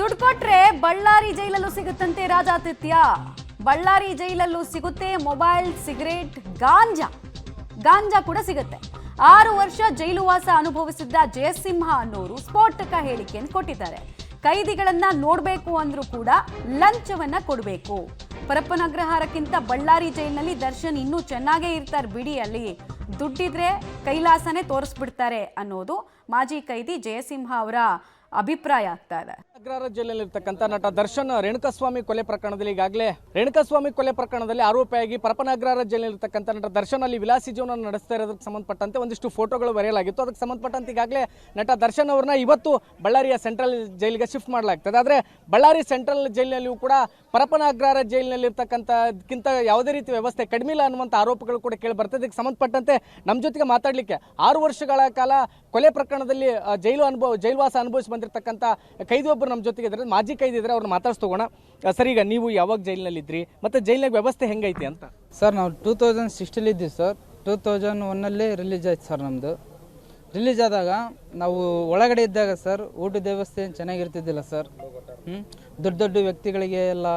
ದುಡ್ಡು ಕೊಟ್ರೆ ಬಳ್ಳಾರಿ ಜೈಲಲ್ಲೂ ಸಿಗುತ್ತಂತೆ ರಾಜಾತಿಥ್ಯ. ಬಳ್ಳಾರಿ ಜೈಲಲ್ಲೂ ಸಿಗುತ್ತೆ ಮೊಬೈಲ್, ಸಿಗರೇಟ್, ಗಾಂಜಾ ಕೂಡ ಸಿಗುತ್ತೆ. 6 ವರ್ಷ ಜೈಲುವಾಸ ಅನುಭವಿಸಿದ್ದ ಜಯಸಿಂಹ ಅನ್ನೋರು ಸ್ಫೋಟಕ ಹೇಳಿಕೆಯನ್ನು ಕೊಟ್ಟಿದ್ದಾರೆ. ಕೈದಿಗಳನ್ನ ನೋಡಬೇಕು ಅಂದ್ರೂ ಕೂಡ ಲಂಚವನ್ನ ಕೊಡಬೇಕು. ಪರಪ್ಪನಗ್ರಹಾರಕ್ಕಿಂತ ಬಳ್ಳಾರಿ ಜೈಲಿನಲ್ಲಿ ದರ್ಶನ್ ಇನ್ನೂ ಚೆನ್ನಾಗೇ ಇರ್ತಾರೆ ಬಿಡಿ, ಅಲ್ಲಿ ದುಡ್ಡಿದ್ರೆ ಕೈಲಾಸನೇ ತೋರಿಸ್ಬಿಡ್ತಾರೆ ಅನ್ನೋದು ಮಾಜಿ ಕೈದಿ ಜಯಸಿಂಹ ಅವರ ಅಭಿಪ್ರಾಯ ಆಗ್ತಾ ಇದೆ. ಅಗ್ರಹಾರ ಜೈಲಿನಲ್ಲಿರ್ತಕ್ಕಂಥ ನಟ ದರ್ಶನ್ ರೇಣುಕಾಸ್ವಾಮಿ ಕೊಲೆ ಪ್ರಕರಣದಲ್ಲಿ ಈಗಾಗಲೇ ರೇಣುಕಾಸ್ವಾಮಿ ಕೊಲೆ ಪ್ರಕರಣದಲ್ಲಿ ಆರೋಪಿಯಾಗಿ ಪರಪ್ಪನಗ್ರಹಾರ ಜೈಲಿನಲ್ಲಿರ್ತಕ್ಕಂಥ ನಟ ದರ್ಶನ್ ಅಲ್ಲಿ ವಿಲಾಸಿ ಜೀವನ ನಡೆಸ್ತಾ ಇರೋದಕ್ಕೆ ಸಂಬಂಧಪಟ್ಟಂತೆ ಒಂದಿಷ್ಟು ಫೋಟೋಗಳು ಬರೆಯಲಾಗಿತ್ತು. ಅದಕ್ಕೆ ಸಂಬಂಧಪಟ್ಟಂತೆ ಈಗಾಗಲೇ ನಟ ದರ್ಶನ್ ಅವ್ರನ್ನ ಇವತ್ತು ಬಳ್ಳಾರಿಯ ಸೆಂಟ್ರಲ್ ಜೈಲಿಗೆ ಶಿಫ್ಟ್ ಮಾಡಲಾಗ್ತದೆ. ಆದರೆ ಬಳ್ಳಾರಿ ಸೆಂಟ್ರಲ್ ಜೈಲಿನಲ್ಲಿಯೂ ಕೂಡ ಪರಪ್ಪನಗ್ರಹಾರ ಜೈಲಿನಲ್ಲಿರ್ತಕ್ಕಂಥಕ್ಕಿಂತ ಯಾವುದೇ ರೀತಿ ವ್ಯವಸ್ಥೆ ಕಡಿಮೆ ಇಲ್ಲ ಅನ್ನುವಂಥ ಆರೋಪಗಳು ಕೂಡ ಕೇಳಿ ಬರ್ತದೆ. ಇದಕ್ಕೆ ಸಂಬಂಧಪಟ್ಟಂತೆ ನಮ್ಮ ಜೊತೆಗೆ ಮಾತಾಡಲಿಕ್ಕೆ 6 ವರ್ಷಗಳ ಕಾಲ ಕೊಲೆ ಪ್ರಕರಣದಲ್ಲಿ ಜೈಲುವಾಸ ಅನುಭವಿಸಿ ಬಂದಿರತಕ್ಕಂಥ ಕೈದಿ ಒಬ್ಬರು ನಮ್ಮ ಜೊತೆಗೆ ಇದ್ದಾರೆ, ಮಾಜಿ ಕೈದಿ ಇದ್ದಾರೆ. ಅವ್ರನ್ನ ಮಾತಾಡ್ಸ್ಕೋಣ. ಸರ್, ಈಗ ನೀವು ಯಾವಾಗ ಜೈಲಿನಲ್ಲಿದ್ರಿ ಮತ್ತು ಜೈಲಿನ ವ್ಯವಸ್ಥೆ ಹೆಂಗೈತಿ ಅಂತ? ಸರ್, ನಾವು 2016 ಇದ್ದೀವಿ ಸರ್. 2001 ರಿಲೀಸ್ ಆಯ್ತು ಸರ್. ನಮ್ಮದು ರಿಲೀಸ್ ಆದಾಗ ನಾವು ಒಳಗಡೆ ಇದ್ದಾಗ ಸರ್ ಊಟದ ವ್ಯವಸ್ಥೆ ಏನು ಚೆನ್ನಾಗಿರ್ತಿದ್ದಿಲ್ಲ ಸರ್. ದೊಡ್ಡ ದೊಡ್ಡ ವ್ಯಕ್ತಿಗಳಿಗೆ ಎಲ್ಲ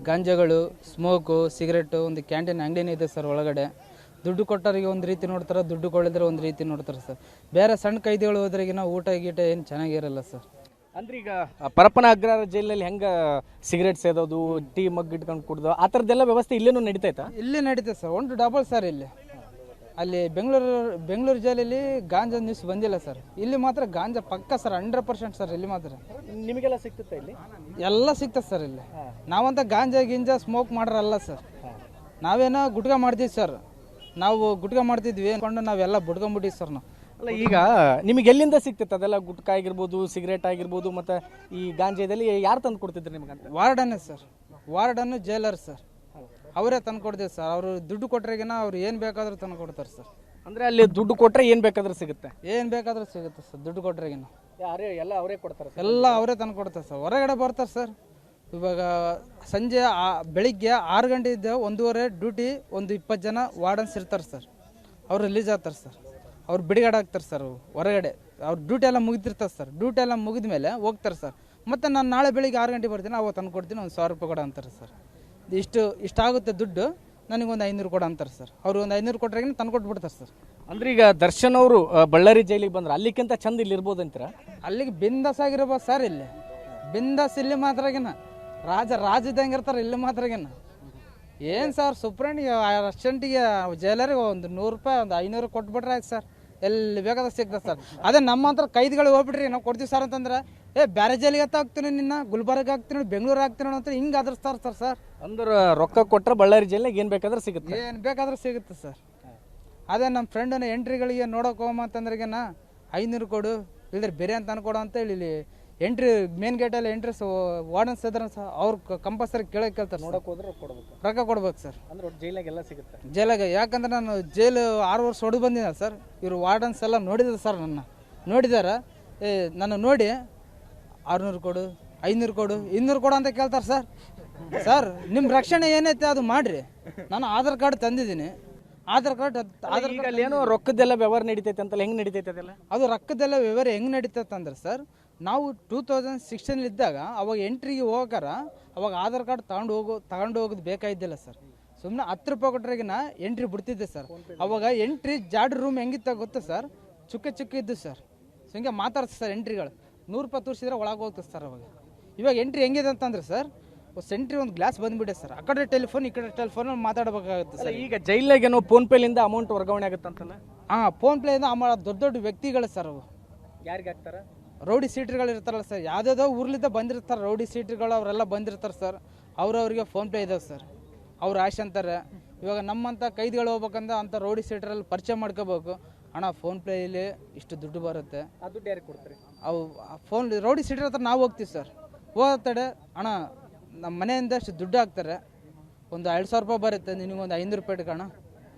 ಗಾಂಜಾಗಳು, ಸ್ಮೋಕು, ಸಿಗರೇಟು, ಒಂದು ಕ್ಯಾಂಟೀನ್ ಅಂಗಡಿನೇ ಇದೆ ಸರ್ ಒಳಗಡೆ. ದುಡ್ಡು ಕೊಟ್ಟವರಿಗೆ ಒಂದು ರೀತಿ ನೋಡ್ತಾರೆ, ದುಡ್ಡು ಕೊಡಿದ್ರೆ ಒಂದು ರೀತಿ ನೋಡ್ತಾರೆ ಸರ್. ಬೇರೆ ಸಣ್ಣ ಕೈದಿಗಳು ಹೋದ್ರಿಗಿನ ಊಟ ಗೀಟ ಏನು ಚೆನ್ನಾಗಿರಲ್ಲ ಸರ್. ಅಂದ್ರೆ ಈಗ ಪರಪ್ಪನಗ್ರಹಾರ ಜೈಲಿನಲ್ಲಿ ಹೆಂಗೆ ಸಿಗರೇಟ್ ಸೇದೋದು, ಟೀ ಮಗ್ ಇಟ್ಕೊಂಡು ಕುಡ್ದು ಆ ಥರದ್ದೆಲ್ಲ ವ್ಯವಸ್ಥೆ ಇಲ್ಲೇನು ನಡೀತೈತಾ? ಇಲ್ಲಿ ನಡೀತದೆ ಸರ್. ಒಂದು ಡಬಲ್ ಸರ್ ಇಲ್ಲಿ. ಅಲ್ಲಿ ಬೆಂಗಳೂರು ಜೈಲಲ್ಲಿ ಗಾಂಜಾ ನ್ಯೂಸ್ ಬಂದಿಲ್ಲ ಸರ್. ಇಲ್ಲಿ ಮಾತ್ರ ಗಾಂಜಾ ಪಕ್ಕ ಸರ್, 100% ಸರ್. ಇಲ್ಲಿ ಮಾತ್ರ ನಿಮಗೆಲ್ಲ ಸಿಗ್ತದೆ? ಇಲ್ಲಿ ಎಲ್ಲ ಸಿಗ್ತದೆ ಸರ್. ಇಲ್ಲಿ ನಾವಂತ ಗಾಂಜಾ ಸ್ಮೋಕ್ ಮಾಡ್ರಲ್ಲ ಸರ್. ನಾವೇನೋ ಗುಟ್ಕಾ ಮಾಡ್ತೀವಿ ಸರ್. ನಾವು ಗುಟ್ಕಾ ಮಾಡ್ತಿದ್ವಿ ಅಂದ್ಕೊಂಡು ನಾವೆಲ್ಲ ಬುಡ್ಕೊಂಡ್ಬಿಟ್ಟಿವಿ ಸರ್. ನಾವು ಅಲ್ಲ, ಈಗ ನಿಮಗೆ ಎಲ್ಲಿಂದ ಸಿಗ್ತೈತೆ ಅದೆಲ್ಲ? ಗುಟ್ಕಾ ಆಗಿರ್ಬೋದು, ಸಿಗರೇಟ್ ಆಗಿರ್ಬೋದು, ಮತ್ತು ಈ ಗಾಂಜಾದಲ್ಲಿ ಯಾರು ತಂದು ಕೊಡ್ತಿದ್ರು ನಿಮ್ಗಂತ? ವಾರ್ಡನ್ನೇ ಸರ್. ವಾರ್ಡನ್ನು ಜೈಲರ್ ಸರ್, ಅವರೇ ತಂದು ಕೊಡ್ತೀವಿ ಸರ್. ಅವರು ದುಡ್ಡು ಕೊಟ್ರೆಗಿನ ಅವ್ರು ಏನು ಬೇಕಾದ್ರೂ ತಂದು ಕೊಡ್ತಾರೆ ಸರ್. ಅಂದರೆ ಅಲ್ಲಿ ದುಡ್ಡು ಕೊಟ್ಟರೆ ಏನು ಬೇಕಾದ್ರೂ ಸಿಗುತ್ತೆ? ಏನು ಬೇಕಾದ್ರೂ ಸಿಗುತ್ತೆ ಸರ್ ದುಡ್ಡು ಕೊಟ್ರೆಗಿನ. ಎಲ್ಲ ಅವರೇ ಕೊಡ್ತಾರೆ? ಎಲ್ಲ ಅವರೇ ತಂದು ಕೊಡ್ತಾರೆ ಸರ್. ಹೊರಗಡೆ ಬರ್ತಾರೆ ಸರ್. ಇವಾಗ ಸಂಜೆ ಬೆಳಿಗ್ಗೆ 6 ಗಂಟೆ ಇದ್ದ 1:30 ಡ್ಯೂಟಿ, ಒಂದು 20 ಜನ ವಾರ್ಡನ್ಸ್ ಇರ್ತಾರೆ ಸರ್. ಅವ್ರು ರಿಲೀಸ್ ಆಗ್ತಾರೆ ಸರ್. ಅವ್ರು ಬಿಡುಗಡೆ ಆಗ್ತಾರೆ ಸರ್. ಹೊರಗಡೆ ಅವ್ರ ಡ್ಯೂಟಿ ಎಲ್ಲ ಮುಗಿದಿರ್ತಾರೆ ಸರ್. ಡ್ಯೂಟಿ ಎಲ್ಲ ಮುಗಿದ ಮೇಲೆ ಹೋಗ್ತಾರೆ ಸರ್. ಮತ್ತು ನಾನು ನಾಳೆ ಬೆಳಿಗ್ಗೆ 6 ಗಂಟೆ ಬರ್ತೀನಿ, ಅವಾಗ ತಂದು ಕೊಡ್ತೀನಿ, ಒಂದು 1000 ರೂಪಾಯಿ ಕೊಡ ಅಂತಾರೆ ಸರ್. ಇಷ್ಟಾಗುತ್ತೆ ದುಡ್ಡು, ನನಗೊಂದು 500 ಕೊಡ ಅಂತಾರೆ ಸರ್. ಅವ್ರು ಒಂದು 500 ಕೊಟ್ಟರೆ ತಂದು ಕೊಟ್ಬಿಡ್ತಾರೆ ಸರ್. ಅಂದ್ರೆ ಈಗ ದರ್ಶನ್ ಅವರು ಬಳ್ಳಾರಿ ಜೈಲಿಗೆ ಬಂದ್ರೆ ಅಲ್ಲಿಕ್ಕಿಂತ ಚಂದ ಇಲ್ಲಿ ಇರ್ಬೋದು ಅಂತೀರಾ? ಅಲ್ಲಿಗೆ ಬಿಂದಾಸ್ ಆಗಿರ್ಬೋದು ಸರ್. ಇಲ್ಲಿ ಬಿಂದಾಸ್. ಇಲ್ಲಿ ಮಾತ್ರಗಿನ ರಾಜದಂಗೆ ಇರ್ತಾರೆ. ಇಲ್ಲಿ ಮಾತ್ರಗಿನ ಏನು ಸರ್, ಸುಪ್ರೀಂಟಿಗೆ ಅರ್ಜೆಂಟಿಗೆ ಜೈಲರಿಗೆ ಒಂದು 100 ರೂಪಾಯಿ, ಒಂದು 500 ಕೊಟ್ಬಿಟ್ರೆ ಆಯ್ತು ಸರ್. ಎಲ್ಲಿ ಬೇಕಾದ್ರೆ ಸಿಗ್ತದೆ ಸರ್. ಅದೇ ನಮ್ಮ ಹತ್ರ ಕೈದಿಗಳು ಹೋಗ್ಬಿಟ್ರಿ, ನಾವು ಕೊಡ್ತೀವಿ ಸರ್ ಅಂತಂದ್ರೆ, ಬೇರೆ ಜೈಲಿಗೆ ಹಾಕ್ತೀನಿ, ನಿನ್ನ ಗುಲ್ಬರ್ಗ ಹಾಕ್ತೀನಿ, ಬೆಂಗಳೂರು ಹಾಕ್ತೀನಿ ಅಂತ ಹಿಂಗೆ ಆದರ್ಸ್ತಾರೆ ಸರ್. ಸರ್ ಅಂದ್ರೆ ರೊಕ್ಕ ಕೊಟ್ಟರೆ ಬಳ್ಳಾರಿ ಜೈಲಿಗೆ ಏನು ಬೇಕಾದ್ರೆ ಸಿಗುತ್ತೆ? ಏನು ಬೇಕಾದ್ರೂ ಸಿಗುತ್ತೆ ಸರ್. ಅದೇ ನಮ್ಮ ಫ್ರೆಂಡನ್ನ ಎಂಟ್ರಿಗಳಿಗೆ ನೋಡೋಕೆ ಹೋಗಂತಂದ್ರಿಗೆನ 500 ಕೊಡು, ಇಲ್ಲದ್ರೆ ಬೇರೆ ಅಂತ ಅನ್ಕೊಡು ಅಂತ ಹೇಳಿ ಎಂಟ್ರಿ ಮೇನ್ ಗೇಟಲ್ಲಿ ಎಂಟ್ರೆಸ್ ವಾರ್ಡನ್ಸ್ ಇದ್ರೆ ಸರ್, ಅವ್ರು ಕಂಪಲ್ಸರಿ ಕೇಳ್ತಾರೆ. ನೋಡೋಕೆ ಹೋದ್ರೆ ರೊಕ್ಕ ಕೊಡ್ಬೇಕು ಸರ್. ಅಂದ್ರೆ ಜೈಲಾಗೆಲ್ಲ ಸಿಗುತ್ತೆ? ಜೈಲಾಗ. ಯಾಕಂದ್ರೆ ನಾನು ಜೈಲು 6 ವರ್ಷ ಹೊಡೆದು ಬಂದಿದ್ದೆ ಸರ್. ಇವರು ವಾರ್ಡನ್ಸ್ ಎಲ್ಲ ನೋಡಿದ್ದಾರೆ ಸರ್. ನೋಡಿದಾರೆ. ನಾನು ನೋಡಿ 600 ಕೊಡು, 500 ಕೊಡು, 200 ಕೊಡು ಅಂತ ಕೇಳ್ತಾರೆ ಸರ್. ಸರ್, ನಿಮ್ಮ ರಕ್ಷಣೆ ಏನೈತೆ ಅದು ಮಾಡಿರಿ. ನಾನು ಆಧಾರ್ ಕಾರ್ಡ್ ತಂದಿದ್ದೀನಿ. ಆಧಾರ್ ಕಾರ್ಡ್ ಏನೋ ರೊಕ್ಕದೆಲ್ಲ ವ್ಯವಹಾರ ನಡೀತೈತೆ ಅಂತಲ್ಲ, ಹೆಂಗೆ ನಡೀತೈತೆ ಅದೆಲ್ಲ? ಅದು ರೊಕ್ಕದೆಲ್ಲ ವ್ಯವಹಾರ ಹೆಂಗೆ ನಡೀತೈತೆ ಅಂದ್ರೆ ಸರ್, ನಾವು 2016 ಇದ್ದಾಗ ಅವಾಗ ಎಂಟ್ರಿಗೆ ಹೋಗಾರ ಅವಾಗ ಆಧಾರ್ ಕಾರ್ಡ್ ತಗೊಂಡು ಹೋಗೋದು ಬೇಕಾಗಿದ್ದಿಲ್ಲ ಸರ್. ಸುಮ್ಮನೆ 10 ರೂಪಾಯಿ ಕೊಟ್ಟರೆಗಿನ ಎಂಟ್ರಿ ಬಿಡ್ತಿದ್ದೆ ಸರ್. ಅವಾಗ ಎಂಟ್ರಿ ರೂಮ್ ಹೆಂಗಿತ್ತ ಗೊತ್ತಾ ಸರ್? ಚುಕ್ಕ ಇದ್ದು ಸರ್. ಸೊ ಹಿಂಗೆ ಮಾತಾಡ್ತಾರೆ ಸರ್. ಎಂಟ್ರಿಗಳು 100 ರೂಪಾಯಿ ತೋರಿಸಿದ್ರೆ ಒಳಗೆ ಹೋಗ್ತದೆ ಸರ್. ಇವಾಗ ಎಂಟ್ರಿ ಹೆಂಗಿದೆ ಅಂತಂದ್ರೆ ಸರ್, ಸೆಂಟ್ರಿ ಒಂದು ಗ್ಲಾಸ್ ಬಂದ್ಬಿಟ್ಟೆ ಸರ್. ಆ ಕಡೆ ಟೆಲಿಫೋನ್, ಈ ಕಡೆ ಟೆಲಿಫೋನ್ ಮಾತಾಡಬೇಕಾಗುತ್ತೆ ಸರ್. ಈಗ ಜೈಲಾಗೇನೋ ಫೋನ್ಪೇಲಿಂದ ಅಮೌಂಟ್ ವರ್ಗಾವಣೆ ಆಗುತ್ತೆ ಅಂತಲ್ಲ? ಫೋನ್ಪೇಯಿಂದ ದೊಡ್ಡ ವ್ಯಕ್ತಿಗಳು ಸರ್. ಅವು ಯಾರಿಗೆ ಹಾಕ್ತಾರೆ? ರೌಡಿ ಸೀಟ್ರುಗಳು ಇರ್ತಾರಲ್ಲ ಸರ್. ಯಾವುದಾದೋ ಊರ್ಲಿಂದ ಬಂದಿರ್ತಾರೆ ರೌಡಿ ಸೀಟ್ರುಗಳು, ಅವರೆಲ್ಲ ಬಂದಿರ್ತಾರೆ ಸರ್. ಅವ್ರವ್ರಿಗೆ ಫೋನ್ಪೇ ಇದಾವೆ ಸರ್. ಅವ್ರು ಆಶೆ ಅಂತಾರೆ. ಇವಾಗ ನಮ್ಮಂಥ ಕೈದಿಗಳು ಹೋಗ್ಬೇಕಂದ್ರೆ ಅಂಥ ರೌಡಿ ಸೀಟ್ರಲ್ಲಿ ಪರಿಚಯ ಮಾಡ್ಕೋಬೇಕು. ಅಣ್ಣ ಫೋನ್ಪೇಯಲ್ಲಿ ಇಷ್ಟು ದುಡ್ಡು ಬರುತ್ತೆ. ಆ ದುಡ್ಡು ಯಾರಿಗೆ ಕೊಡ್ತಾರೆ? ಅವು ಫೋನ್ ರೌಡಿ ಸೀಟ್ರ್ ಹತ್ರ ನಾವು ಹೋಗ್ತೀವಿ ಸರ್. ಹೋಗ್ತಡೆ, ಅಣ್ಣ ನಮ್ಮ ಮನೆಯಿಂದ ಅಷ್ಟು ದುಡ್ಡು ಹಾಕ್ತಾರೆ, ಒಂದು 2000 ರೂಪಾಯಿ ಬರುತ್ತೆ, ನಿನಗೊಂದು 500 ರೂಪಾಯಿ ಇಟ್ಕೋಣ,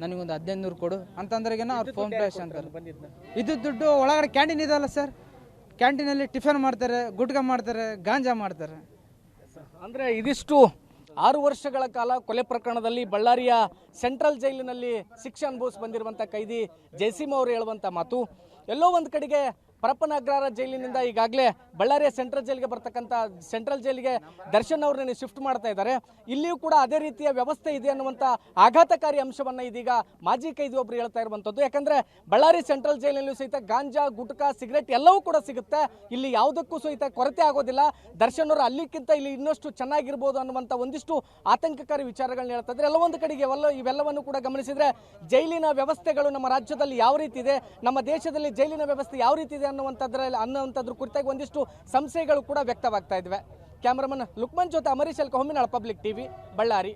ನನಗೊಂದು 1500 ಕೊಡು ಅಂತಂದ್ರೆಗೇನ ಅವ್ರು ಫೋನ್ಪೇ ಆಶೆ ಅಂತಾರೆ. ಇದು ದುಡ್ಡು ಒಳಗಡೆ ಕ್ಯಾಂಟೀನ್ ಇದೆಯಲ್ಲ ಸರ್, ಕ್ಯಾಂಟೀನಲ್ಲಿ ಟಿಫನ್ ಮಾಡ್ತಾರೆ, ಗುಟ್ಕಾ ಮಾಡ್ತಾರೆ, ಗಾಂಜಾ ಮಾಡ್ತಾರೆ. ಅಂದರೆ ಇದಿಷ್ಟು 6 ವರ್ಷಗಳ ಕಾಲ ಕೊಲೆ ಪ್ರಕರಣದಲ್ಲಿ ಬಳ್ಳಾರಿಯ ಸೆಂಟ್ರಲ್ ಜೈಲಿನಲ್ಲಿ ಶಿಕ್ಷೆ ಅನುಭವಿಸಿ ಬಂದಿರುವಂಥ ಕೈದಿ ಜಯಸಿಂಹ ಅವರು ಹೇಳುವಂಥ ಮಾತು. ಎಲ್ಲೋ ಒಂದು ಕಡೆಗೆ ಪರಪ್ಪನ ಅಗ್ರಹಾರ ಜೈಲಿನಿಂದ ಈಗಾಗಲೇ ಬಳ್ಳಾರಿಯ ಸೆಂಟ್ರಲ್ ಜೈಲಿಗೆ ಬರ್ತಕ್ಕಂಥ ಸೆಂಟ್ರಲ್ ಜೈಲಿಗೆ ದರ್ಶನ್ ಅವ್ರನ್ನ ಶಿಫ್ಟ್ ಮಾಡ್ತಾ ಇದ್ದಾರೆ. ಇಲ್ಲಿಯೂ ಕೂಡ ಅದೇ ರೀತಿಯ ವ್ಯವಸ್ಥೆ ಇದೆ ಅನ್ನುವಂಥ ಆಘಾತಕಾರಿ ಅಂಶವನ್ನ ಇದೀಗ ಮಾಜಿ ಕೈದಿ ಒಬ್ರು ಹೇಳ್ತಾ ಇರುವಂಥದ್ದು. ಯಾಕಂದ್ರೆ ಬಳ್ಳಾರಿ ಸೆಂಟ್ರಲ್ ಜೈಲಿನಲ್ಲೂ ಸಹಿತ ಗಾಂಜಾ, ಗುಟ್ಕಾ, ಸಿಗರೆಟ್ ಎಲ್ಲವೂ ಕೂಡ ಸಿಗುತ್ತೆ. ಇಲ್ಲಿ ಯಾವುದಕ್ಕೂ ಸಹಿತ ಕೊರತೆ ಆಗೋದಿಲ್ಲ. ದರ್ಶನ್ ಅವರು ಅಲ್ಲಿಕ್ಕಿಂತ ಇಲ್ಲಿ ಇನ್ನಷ್ಟು ಚೆನ್ನಾಗಿರ್ಬೋದು ಅನ್ನುವಂಥ ಒಂದಿಷ್ಟು ಆತಂಕಕಾರಿ ವಿಚಾರಗಳನ್ನ ಹೇಳ್ತಾ ಇದ್ದಾರೆ. ಎಲ್ಲವೊಂದು ಕಡೆಗೆ ಇವೆಲ್ಲವನ್ನು ಕೂಡ ಗಮನಿಸಿದ್ರೆ ಜೈಲಿನ ವ್ಯವಸ್ಥೆಗಳು ನಮ್ಮ ರಾಜ್ಯದಲ್ಲಿ ಯಾವ ರೀತಿ ಇದೆ, ನಮ್ಮ ದೇಶದಲ್ಲಿ ಜೈಲಿನ ವ್ಯವಸ್ಥೆ ಯಾವ ರೀತಿ ಇದೆ ಅನ್ನುವಂಥದ್ರ ಕುರಿತಾಗಿ ಒಂದಿಷ್ಟು ಸಂಶಯಗಳು ಕೂಡ ವ್ಯಕ್ತವಾಗ್ತಾ ಇದ್ವೆ. ಕ್ಯಾಮರಾಮನ್ ಲುಕ್ಮನ್ ಜೊತೆ ಅಮರೀಶ್ ಅಲ್ಕ, ಹೊಮ್ಮಿನಾಳ ಪಬ್ಲಿಕ್ ಟಿವಿ, ಬಳ್ಳಾರಿ.